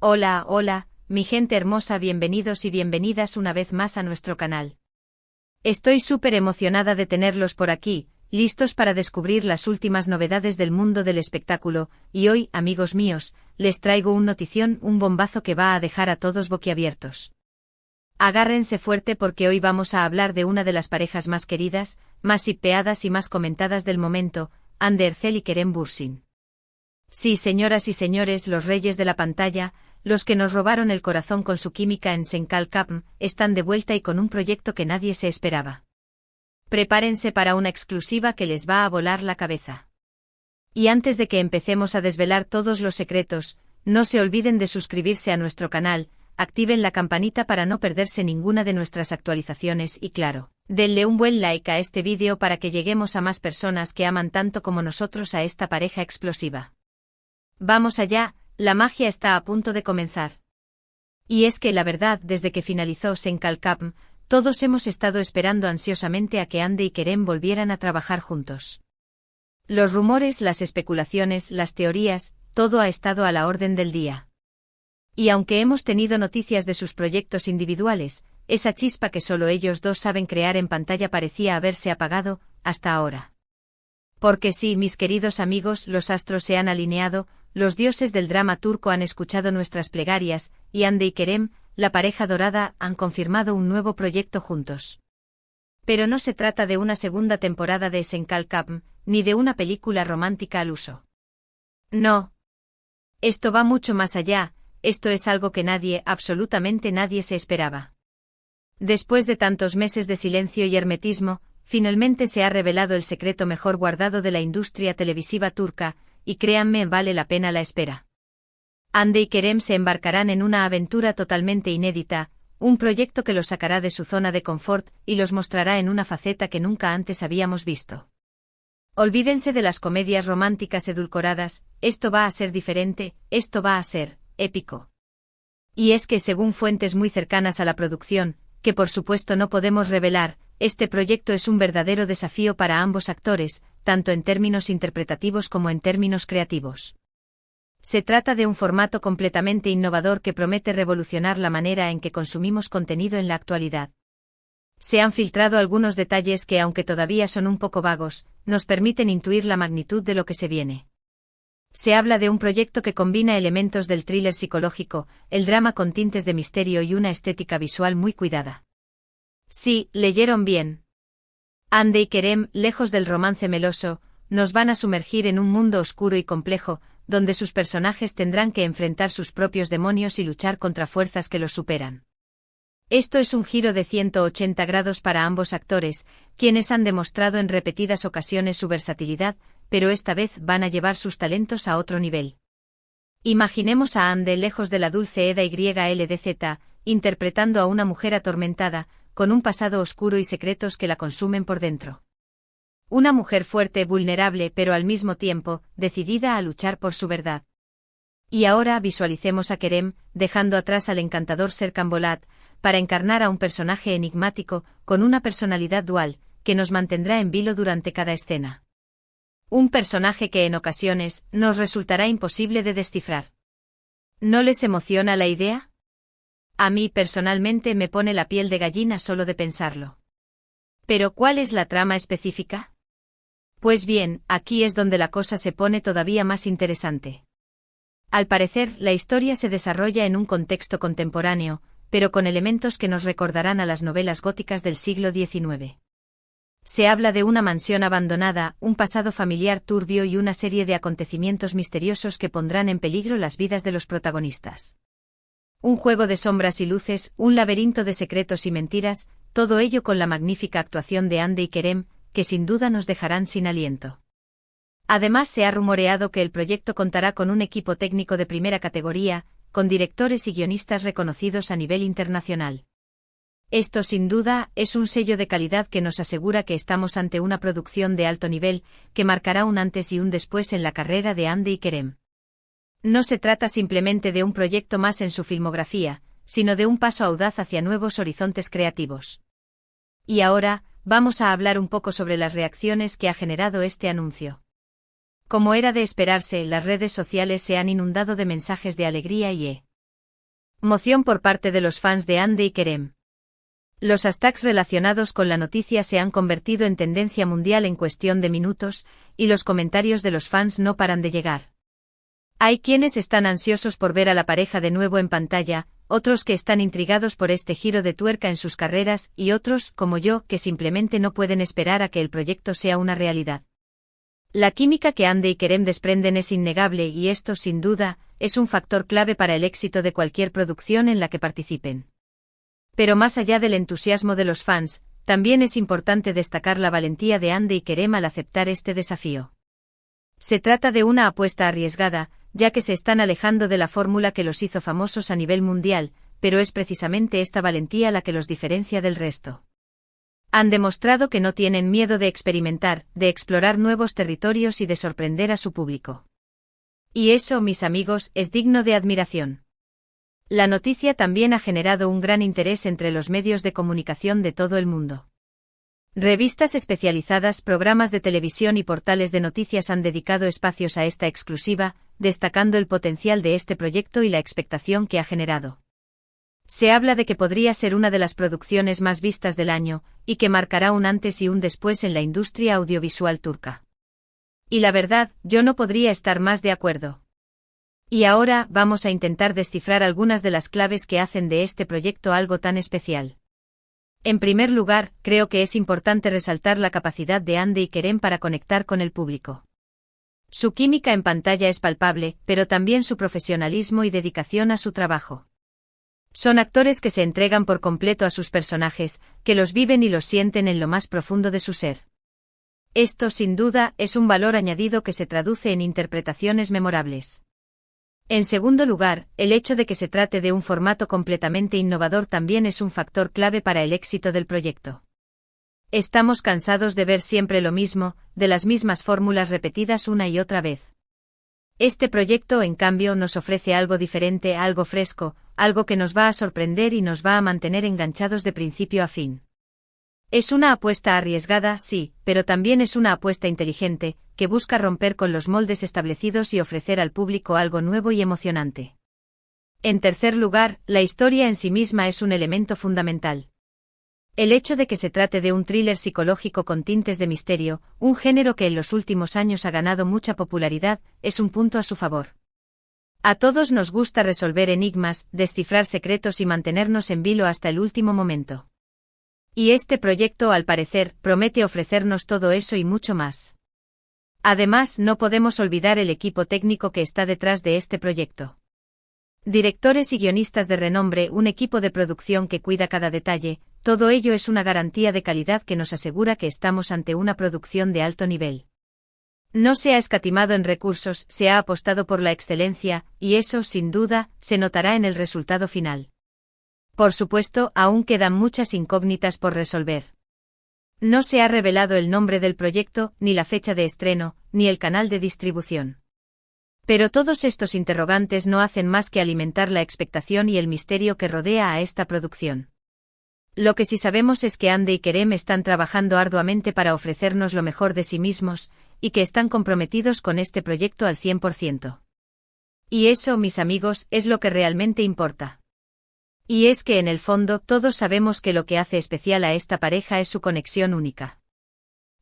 Hola, hola, mi gente hermosa, bienvenidos y bienvenidas una vez más a nuestro canal. Estoy súper emocionada de tenerlos por aquí, listos para descubrir las últimas novedades del mundo del espectáculo, y hoy, amigos míos, les traigo un notición, un bombazo que va a dejar a todos boquiabiertos. Agárrense fuerte porque hoy vamos a hablar de una de las parejas más queridas, más hipeadas y más comentadas del momento, Hande Erçel y Kerem Bürsin. Sí, señoras y señores, los reyes de la pantalla, los que nos robaron el corazón con su química en Sen Kalkapm, están de vuelta y con un proyecto que nadie se esperaba. Prepárense para una exclusiva que les va a volar la cabeza. Y antes de que empecemos a desvelar todos los secretos, no se olviden de suscribirse a nuestro canal, activen la campanita para no perderse ninguna de nuestras actualizaciones y claro, denle un buen like a este vídeo para que lleguemos a más personas que aman tanto como nosotros a esta pareja explosiva. Vamos allá, la magia está a punto de comenzar. Y es que la verdad, desde que finalizó Sen Kalkapm, todos hemos estado esperando ansiosamente a que Hande y Kerem volvieran a trabajar juntos. Los rumores, las especulaciones, las teorías, todo ha estado a la orden del día. Y aunque hemos tenido noticias de sus proyectos individuales, esa chispa que solo ellos dos saben crear en pantalla parecía haberse apagado, hasta ahora. Porque sí, mis queridos amigos, los astros se han alineado, los dioses del drama turco han escuchado nuestras plegarias, y Hande y Kerem, la pareja dorada, han confirmado un nuevo proyecto juntos. Pero no se trata de una segunda temporada de Sen Kalkapm, ni de una película romántica al uso. No. Esto va mucho más allá. Esto es algo que nadie, absolutamente nadie se esperaba. Después de tantos meses de silencio y hermetismo, finalmente se ha revelado el secreto mejor guardado de la industria televisiva turca, y créanme, vale la pena la espera. Hande y Kerem se embarcarán en una aventura totalmente inédita, un proyecto que los sacará de su zona de confort y los mostrará en una faceta que nunca antes habíamos visto. Olvídense de las comedias románticas edulcoradas, esto va a ser diferente, esto va a ser épico. Y es que según fuentes muy cercanas a la producción, que por supuesto no podemos revelar, este proyecto es un verdadero desafío para ambos actores, tanto en términos interpretativos como en términos creativos. Se trata de un formato completamente innovador que promete revolucionar la manera en que consumimos contenido en la actualidad. Se han filtrado algunos detalles que, aunque todavía son un poco vagos, nos permiten intuir la magnitud de lo que se viene. Se habla de un proyecto que combina elementos del thriller psicológico, el drama con tintes de misterio y una estética visual muy cuidada. Sí, leyeron bien. Hande y Kerem, lejos del romance meloso, nos van a sumergir en un mundo oscuro y complejo, donde sus personajes tendrán que enfrentar sus propios demonios y luchar contra fuerzas que los superan. Esto es un giro de 180 grados para ambos actores, quienes han demostrado en repetidas ocasiones su versatilidad, pero esta vez van a llevar sus talentos a otro nivel. Imaginemos a Hande lejos de la dulce Eda YLDZ, interpretando a una mujer atormentada, con un pasado oscuro y secretos que la consumen por dentro. Una mujer fuerte, vulnerable, pero al mismo tiempo, decidida a luchar por su verdad. Y ahora visualicemos a Kerem, dejando atrás al encantador Serkan Bolat, para encarnar a un personaje enigmático, con una personalidad dual, que nos mantendrá en vilo durante cada escena. Un personaje que en ocasiones nos resultará imposible de descifrar. ¿No les emociona la idea? A mí personalmente me pone la piel de gallina solo de pensarlo. ¿Pero cuál es la trama específica? Pues bien, aquí es donde la cosa se pone todavía más interesante. Al parecer, la historia se desarrolla en un contexto contemporáneo, pero con elementos que nos recordarán a las novelas góticas del siglo XIX. Se habla de una mansión abandonada, un pasado familiar turbio y una serie de acontecimientos misteriosos que pondrán en peligro las vidas de los protagonistas. Un juego de sombras y luces, un laberinto de secretos y mentiras, todo ello con la magnífica actuación de Hande y Kerem, que sin duda nos dejarán sin aliento. Además se ha rumoreado que el proyecto contará con un equipo técnico de primera categoría, con directores y guionistas reconocidos a nivel internacional. Esto sin duda es un sello de calidad que nos asegura que estamos ante una producción de alto nivel, que marcará un antes y un después en la carrera de Hande y Kerem. No se trata simplemente de un proyecto más en su filmografía, sino de un paso audaz hacia nuevos horizontes creativos. Y ahora, vamos a hablar un poco sobre las reacciones que ha generado este anuncio. Como era de esperarse, las redes sociales se han inundado de mensajes de alegría y Moción por parte de los fans de Hande y Kerem. Los hashtags relacionados con la noticia se han convertido en tendencia mundial en cuestión de minutos, y los comentarios de los fans no paran de llegar. Hay quienes están ansiosos por ver a la pareja de nuevo en pantalla, otros que están intrigados por este giro de tuerca en sus carreras y otros, como yo, que simplemente no pueden esperar a que el proyecto sea una realidad. La química que Hande y Kerem desprenden es innegable y esto, sin duda, es un factor clave para el éxito de cualquier producción en la que participen. Pero más allá del entusiasmo de los fans, también es importante destacar la valentía de Hande y Kerem al aceptar este desafío. Se trata de una apuesta arriesgada, ya que se están alejando de la fórmula que los hizo famosos a nivel mundial, pero es precisamente esta valentía la que los diferencia del resto. Han demostrado que no tienen miedo de experimentar, de explorar nuevos territorios y de sorprender a su público. Y eso, mis amigos, es digno de admiración. La noticia también ha generado un gran interés entre los medios de comunicación de todo el mundo. Revistas especializadas, programas de televisión y portales de noticias han dedicado espacios a esta exclusiva, destacando el potencial de este proyecto y la expectación que ha generado. Se habla de que podría ser una de las producciones más vistas del año, y que marcará un antes y un después en la industria audiovisual turca. Y la verdad, yo no podría estar más de acuerdo. Y ahora vamos a intentar descifrar algunas de las claves que hacen de este proyecto algo tan especial. En primer lugar, creo que es importante resaltar la capacidad de Hande y Kerem para conectar con el público. Su química en pantalla es palpable, pero también su profesionalismo y dedicación a su trabajo. Son actores que se entregan por completo a sus personajes, que los viven y los sienten en lo más profundo de su ser. Esto, sin duda, es un valor añadido que se traduce en interpretaciones memorables. En segundo lugar, el hecho de que se trate de un formato completamente innovador también es un factor clave para el éxito del proyecto. Estamos cansados de ver siempre lo mismo, de las mismas fórmulas repetidas una y otra vez. Este proyecto, en cambio, nos ofrece algo diferente, algo fresco, algo que nos va a sorprender y nos va a mantener enganchados de principio a fin. Es una apuesta arriesgada, sí, pero también es una apuesta inteligente, que busca romper con los moldes establecidos y ofrecer al público algo nuevo y emocionante. En tercer lugar, la historia en sí misma es un elemento fundamental. El hecho de que se trate de un thriller psicológico con tintes de misterio, un género que en los últimos años ha ganado mucha popularidad, es un punto a su favor. A todos nos gusta resolver enigmas, descifrar secretos y mantenernos en vilo hasta el último momento. Y este proyecto, al parecer, promete ofrecernos todo eso y mucho más. Además, no podemos olvidar el equipo técnico que está detrás de este proyecto. Directores y guionistas de renombre, un equipo de producción que cuida cada detalle, todo ello es una garantía de calidad que nos asegura que estamos ante una producción de alto nivel. No se ha escatimado en recursos, se ha apostado por la excelencia, y eso, sin duda, se notará en el resultado final. Por supuesto, aún quedan muchas incógnitas por resolver. No se ha revelado el nombre del proyecto, ni la fecha de estreno, ni el canal de distribución. Pero todos estos interrogantes no hacen más que alimentar la expectación y el misterio que rodea a esta producción. Lo que sí sabemos es que Hande y Kerem están trabajando arduamente para ofrecernos lo mejor de sí mismos, y que están comprometidos con este proyecto al 100%. Y eso, mis amigos, es lo que realmente importa. Y es que en el fondo todos sabemos que lo que hace especial a esta pareja es su conexión única.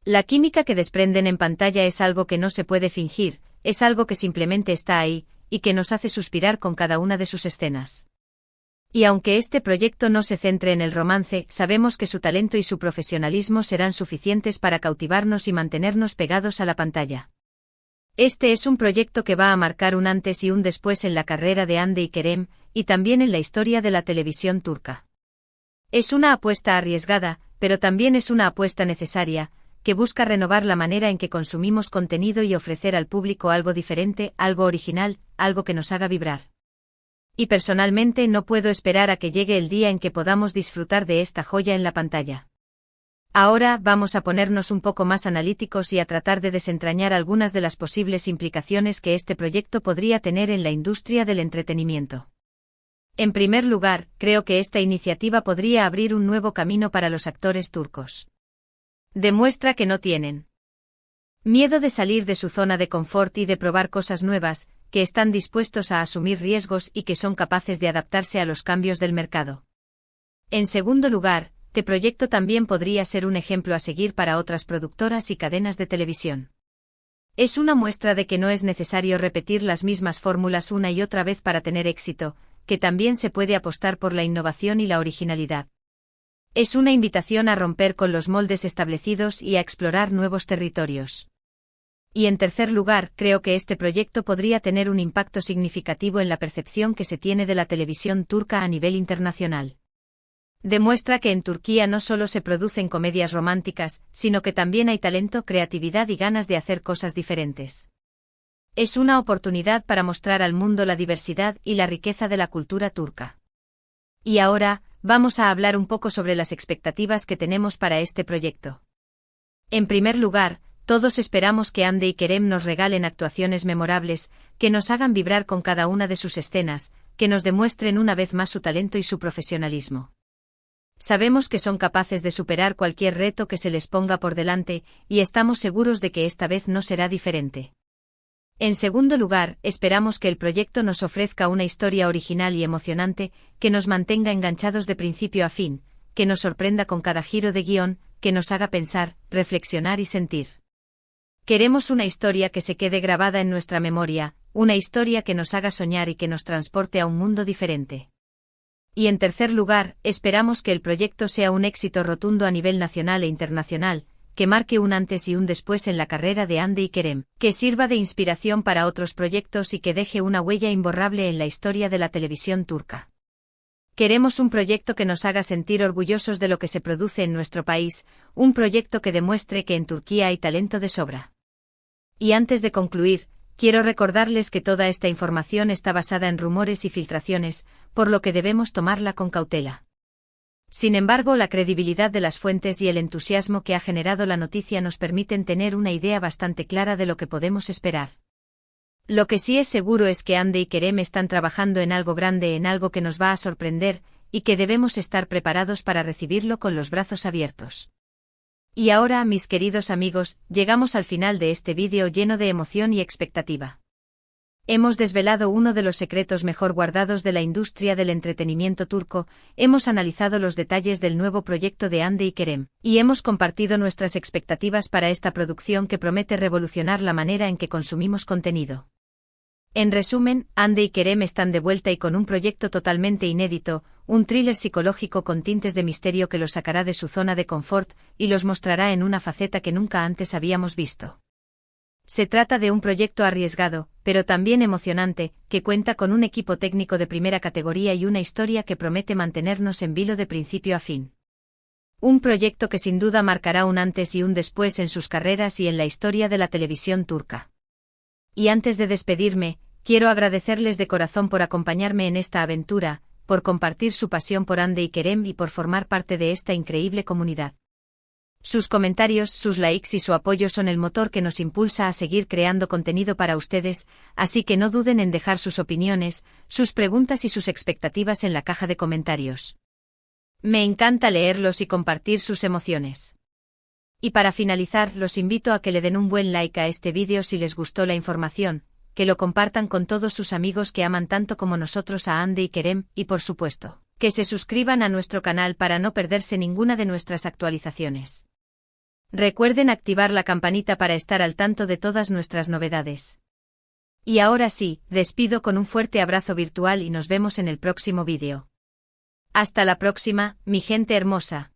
La química que desprenden en pantalla es algo que no se puede fingir, es algo que simplemente está ahí, y que nos hace suspirar con cada una de sus escenas. Y aunque este proyecto no se centre en el romance, sabemos que su talento y su profesionalismo serán suficientes para cautivarnos y mantenernos pegados a la pantalla. Este es un proyecto que va a marcar un antes y un después en la carrera de Hande y Kerem, y también en la historia de la televisión turca. Es una apuesta arriesgada, pero también es una apuesta necesaria, que busca renovar la manera en que consumimos contenido y ofrecer al público algo diferente, algo original, algo que nos haga vibrar. Y personalmente no puedo esperar a que llegue el día en que podamos disfrutar de esta joya en la pantalla. Ahora vamos a ponernos un poco más analíticos y a tratar de desentrañar algunas de las posibles implicaciones que este proyecto podría tener en la industria del entretenimiento. En primer lugar, creo que esta iniciativa podría abrir un nuevo camino para los actores turcos. Demuestra que no tienen miedo de salir de su zona de confort y de probar cosas nuevas, que están dispuestos a asumir riesgos y que son capaces de adaptarse a los cambios del mercado. En segundo lugar, este proyecto también podría ser un ejemplo a seguir para otras productoras y cadenas de televisión. Es una muestra de que no es necesario repetir las mismas fórmulas una y otra vez para tener éxito, que también se puede apostar por la innovación y la originalidad. Es una invitación a romper con los moldes establecidos y a explorar nuevos territorios. Y en tercer lugar, creo que este proyecto podría tener un impacto significativo en la percepción que se tiene de la televisión turca a nivel internacional. Demuestra que en Turquía no solo se producen comedias románticas, sino que también hay talento, creatividad y ganas de hacer cosas diferentes. Es una oportunidad para mostrar al mundo la diversidad y la riqueza de la cultura turca. Y ahora, vamos a hablar un poco sobre las expectativas que tenemos para este proyecto. En primer lugar, todos esperamos que Hande y Kerem nos regalen actuaciones memorables, que nos hagan vibrar con cada una de sus escenas, que nos demuestren una vez más su talento y su profesionalismo. Sabemos que son capaces de superar cualquier reto que se les ponga por delante, y estamos seguros de que esta vez no será diferente. En segundo lugar, esperamos que el proyecto nos ofrezca una historia original y emocionante, que nos mantenga enganchados de principio a fin, que nos sorprenda con cada giro de guión, que nos haga pensar, reflexionar y sentir. Queremos una historia que se quede grabada en nuestra memoria, una historia que nos haga soñar y que nos transporte a un mundo diferente. Y en tercer lugar, esperamos que el proyecto sea un éxito rotundo a nivel nacional e internacional, que marque un antes y un después en la carrera de Hande y Kerem, que sirva de inspiración para otros proyectos y que deje una huella imborrable en la historia de la televisión turca. Queremos un proyecto que nos haga sentir orgullosos de lo que se produce en nuestro país, un proyecto que demuestre que en Turquía hay talento de sobra. Y antes de concluir, quiero recordarles que toda esta información está basada en rumores y filtraciones, por lo que debemos tomarla con cautela. Sin embargo, la credibilidad de las fuentes y el entusiasmo que ha generado la noticia nos permiten tener una idea bastante clara de lo que podemos esperar. Lo que sí es seguro es que Hande y Kerem están trabajando en algo grande, en algo que nos va a sorprender, y que debemos estar preparados para recibirlo con los brazos abiertos. Y ahora, mis queridos amigos, llegamos al final de este vídeo lleno de emoción y expectativa. Hemos desvelado uno de los secretos mejor guardados de la industria del entretenimiento turco, hemos analizado los detalles del nuevo proyecto de Hande y Kerem, y hemos compartido nuestras expectativas para esta producción que promete revolucionar la manera en que consumimos contenido. En resumen, Hande y Kerem están de vuelta y con un proyecto totalmente inédito, un thriller psicológico con tintes de misterio que los sacará de su zona de confort y los mostrará en una faceta que nunca antes habíamos visto. Se trata de un proyecto arriesgado, pero también emocionante, que cuenta con un equipo técnico de primera categoría y una historia que promete mantenernos en vilo de principio a fin. Un proyecto que sin duda marcará un antes y un después en sus carreras y en la historia de la televisión turca. Y antes de despedirme, quiero agradecerles de corazón por acompañarme en esta aventura, por compartir su pasión por Hande y Kerem y por formar parte de esta increíble comunidad. Sus comentarios, sus likes y su apoyo son el motor que nos impulsa a seguir creando contenido para ustedes, así que no duden en dejar sus opiniones, sus preguntas y sus expectativas en la caja de comentarios. Me encanta leerlos y compartir sus emociones. Y para finalizar, los invito a que le den un buen like a este vídeo si les gustó la información, que lo compartan con todos sus amigos que aman tanto como nosotros a Hande y Kerem, y por supuesto, que se suscriban a nuestro canal para no perderse ninguna de nuestras actualizaciones. Recuerden activar la campanita para estar al tanto de todas nuestras novedades. Y ahora sí, despido con un fuerte abrazo virtual y nos vemos en el próximo vídeo. Hasta la próxima, mi gente hermosa.